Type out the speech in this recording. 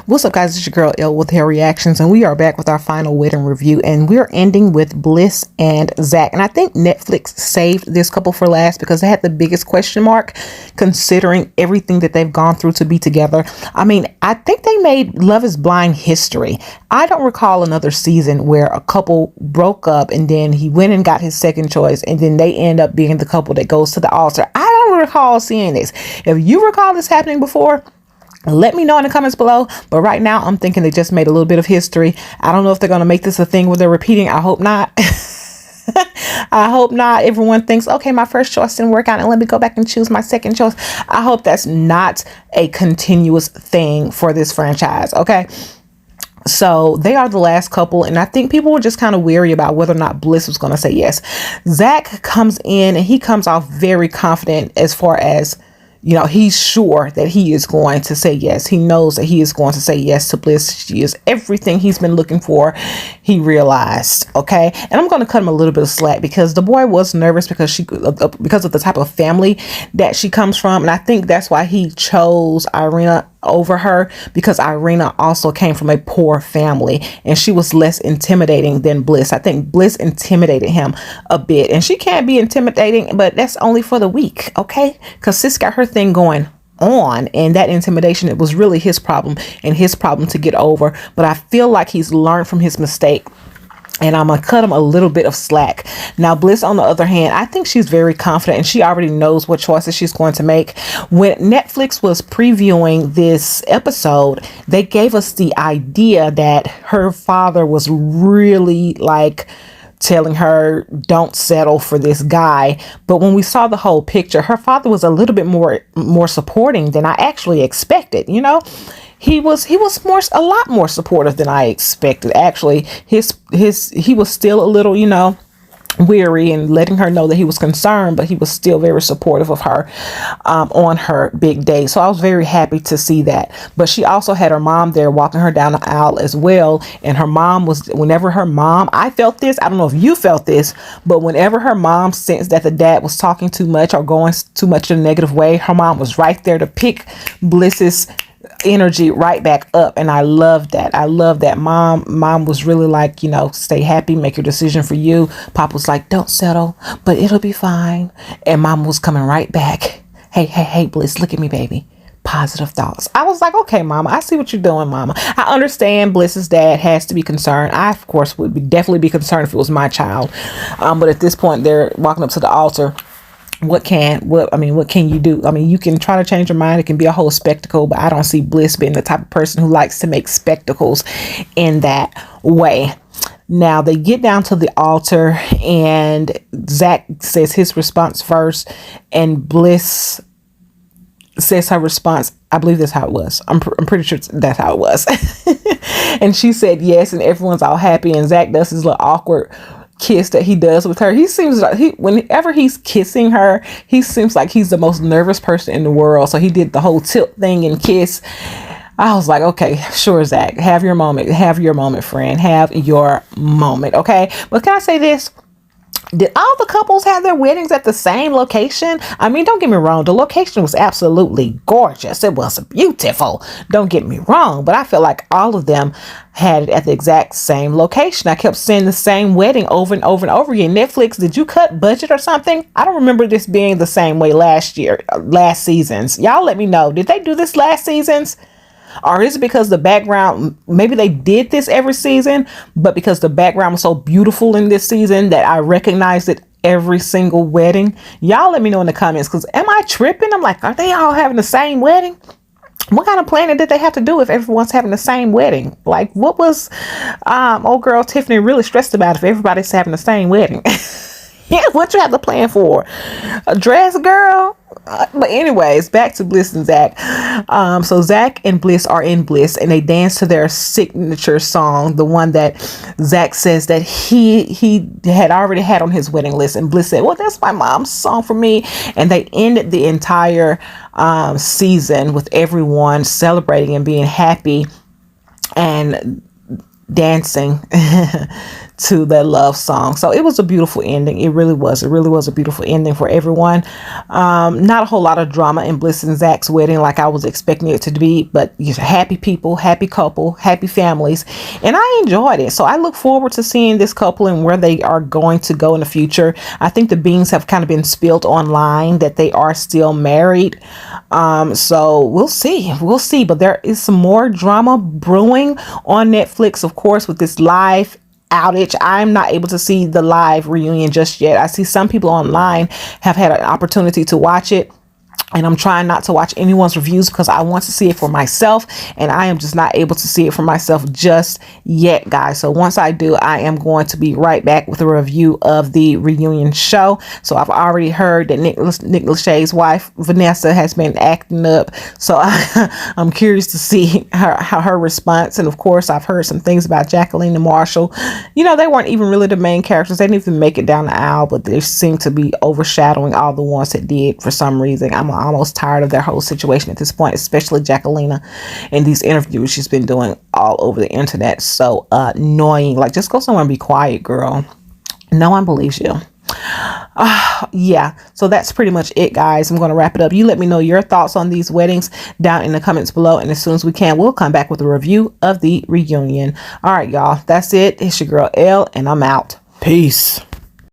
What's up, guys? It's your girl Elle with Hair Reactions, and we are back with our final wedding review, and we're ending with Bliss and Zack. And I think Netflix saved this couple for last because they had the biggest question mark considering everything that they've gone through to be together. I mean, I think they made Love is Blind history. I don't recall another season where a couple broke up and then he went and got his second choice, and then they end up being the couple that goes to the altar. I don't recall seeing this. If you recall this happening before, let me know in the comments below. But right now, I'm thinking they just made a little bit of history. I don't know if they're going to make this a thing where they're repeating. I hope not. I hope not. Everyone thinks, okay, my first choice didn't work out, and let me go back and choose my second choice. I hope that's not a continuous thing for this franchise. Okay. So they are the last couple, and I think people were just kind of weary about whether or not Bliss was going to say yes. Zack comes in and he comes off very confident as far as, you know, he's sure that he is going to say yes. He knows that he is going to say yes to Bliss. She is everything he's been looking for, he realized. Okay. And I'm going to cut him a little bit of slack because the boy was nervous because because of the type of family that she comes from. And I think that's why he chose Irina over her, because Irina also came from a poor family and she was less intimidating than Bliss. I think Bliss intimidated him a bit, and she can be intimidating, but that's only for the week. Okay. Because sis got her thing going on, and that intimidation, it was really his problem and his problem to get over. But I feel like he's learned from his mistake, and I'm gonna cut him a little bit of slack. Now Bliss, on the other hand, I think she's very confident and she already knows what choices she's going to make. When Netflix was previewing this episode, they gave us the idea that her father was really like telling her, don't settle for this guy. But when we saw the whole picture, her father was a little bit more supporting than I actually expected. You know, he was a lot more supportive than I expected. Actually, he was still a little, you know, weary and letting her know that he was concerned, but he was still very supportive of her on her big day. So I was very happy to see that. But she also had her mom there walking her down the aisle as well. And her mom was, whenever her mom, I felt this, I don't know if you felt this, but whenever her mom sensed that the dad was talking too much or going too much in a negative way, her mom was right there to pick Bliss's energy right back up. And I love that. I love that. Mom was really like, you know, stay happy, make your decision for you. Pop was like, don't settle, but it'll be fine. And mom was coming right back. Hey, Bliss, look at me, baby. Positive thoughts. I was like, okay, mama, I see what you're doing, mama. I understand Bliss's dad has to be concerned. I, of course, would definitely be concerned if it was my child. But at this point, they're walking up to the altar. What can you do? I mean, you can try to change your mind. It can be a whole spectacle, but I don't see Bliss being the type of person who likes to make spectacles in that way. Now they get down to the altar and Zack says his response first and Bliss says her response. I believe that's how it was. I'm pretty sure that's how it was. And she said yes, and everyone's all happy, and Zack does his little awkward kiss that he does with her. He seems like whenever he's kissing her, he seems like he's the most nervous person in the world. So he did the whole tilt thing and kiss. I was like, okay, sure, Zack, have your moment, friend, have your moment. Okay. But can I say this? Did all the couples have their weddings at the same location? I mean, don't get me wrong. The location was absolutely gorgeous. It was beautiful. Don't get me wrong. But I feel like all of them had it at the exact same location. I kept seeing the same wedding over and over and over again. Netflix, did you cut budget or something? I don't remember this being the same way last seasons. Y'all let me know. Did they do this last seasons? Or is it because the background, maybe they did this every season, but because the background was so beautiful in this season that I recognized it every single wedding? Y'all let me know in the comments, because am I tripping? I'm like, are they all having the same wedding? What kind of planning did they have to do if everyone's having the same wedding? Like, what was old girl Tiffany really stressed about if everybody's having the same wedding? Yeah, what you have to plan for? A dress, girl? But anyways, back to Bliss and Zack. So Zack and Bliss are in Bliss, and they dance to their signature song, the one that Zack says that he had already had on his wedding list. And Bliss said, well, that's my mom's song for me. And they ended the entire season with everyone celebrating and being happy. And dancing to that love song. So it was a beautiful ending. It really was. It really was a beautiful ending for everyone. Not a whole lot of drama in Bliss and Zack's wedding like I was expecting it to be, but happy people, happy couple, happy families, and I enjoyed it. So I look forward to seeing this couple and where they are going to go in the future. I think the beans have kind of been spilled online that they are still married. So we'll see. We'll see. But there is some more drama brewing on Netflix, of course, with this live outage. I'm not able to see the live reunion just yet. I see some people online have had an opportunity to watch it, and I'm trying not to watch anyone's reviews because I want to see it for myself, and I am just not able to see it for myself just yet, guys. So once I do, I am going to be right back with a review of the reunion show. So I've already heard that Nick Lachey's wife Vanessa has been acting up, so I'm curious to see how her response. And of course, I've heard some things about Jacqueline and Marshall. You know, they weren't even really the main characters. They didn't even make it down the aisle, but they seem to be overshadowing all the ones that did for some reason. I'm almost tired of their whole situation at this point, especially Jacqueline and these interviews she's been doing all over the internet. So annoying. Like, just go somewhere and be quiet, girl. No one believes you. Yeah, so that's pretty much it, guys. I'm going to wrap it up. You let me know your thoughts on these weddings down in the comments below, and as soon as we can, we'll come back with a review of the reunion. All right, y'all, that's it. It's your girl Elle, and I'm out. Peace.